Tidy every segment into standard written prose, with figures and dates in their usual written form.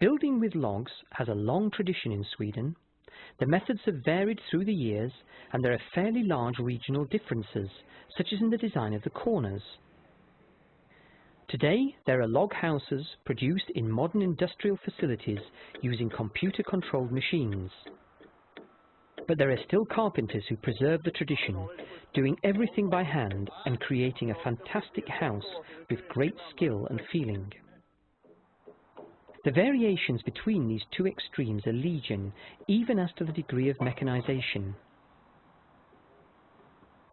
Building with logs has a long tradition in Sweden. The methods have varied through the years, and there are fairly large regional differences, such as in the design of the corners. Today, there are log houses produced in modern industrial facilities using computer-controlled machines. But there are still carpenters who preserve the tradition, doing everything by hand and creating a fantastic house with great skill and feeling. The variations between these two extremes are legion, even as to the degree of mechanization.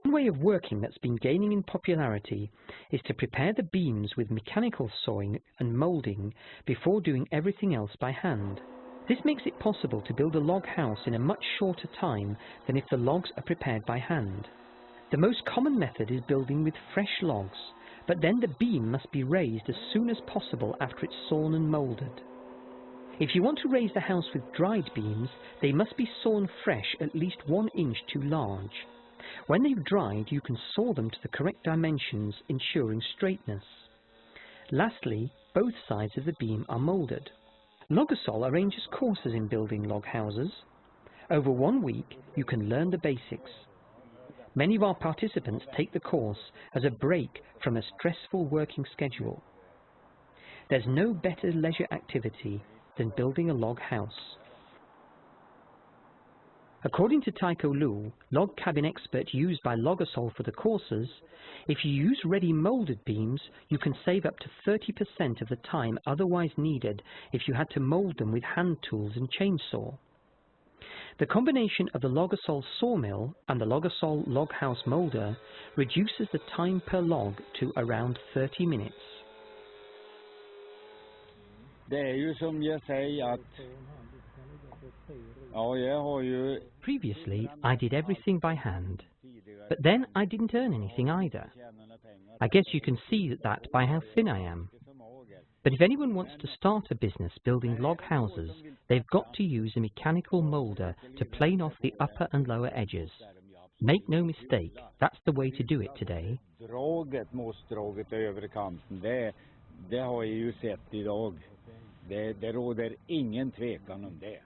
One way of working that's been gaining in popularity is to prepare the beams with mechanical sawing and moulding before doing everything else by hand. This makes it possible to build a log house in a much shorter time than if the logs are prepared by hand. The most common method is building with fresh logs, but then the beam must be raised as soon as possible after it's sawn and moulded. If you want to raise the house with dried beams, they must be sawn fresh at least 1 inch too large. When they've dried, you can saw them to the correct dimensions, ensuring straightness. Lastly, both sides of the beam are moulded. Logosol arranges courses in building log houses. Over 1 week, you can learn the basics. Many of our participants take the course as a break from a stressful working schedule. There's no better leisure activity than building a log house. According to Tycho Lu, log cabin expert used by Logosol for the courses, if you use ready moulded beams, you can save up to 30% of the time otherwise needed if you had to mould them with hand tools and chainsaw. The combination of the Logosol sawmill and the Logosol log house moulder reduces the time per log to around 30 minutes. Previously, I did everything by hand, but then I didn't earn anything either. I guess you can see that by how thin I am. But if anyone wants to start a business building log houses, they've got to use a mechanical moulder to plane off the upper and lower edges. Make no mistake, that's the way to do it today. Det har jag ju sett idag. Det råder ingen tvekan om det.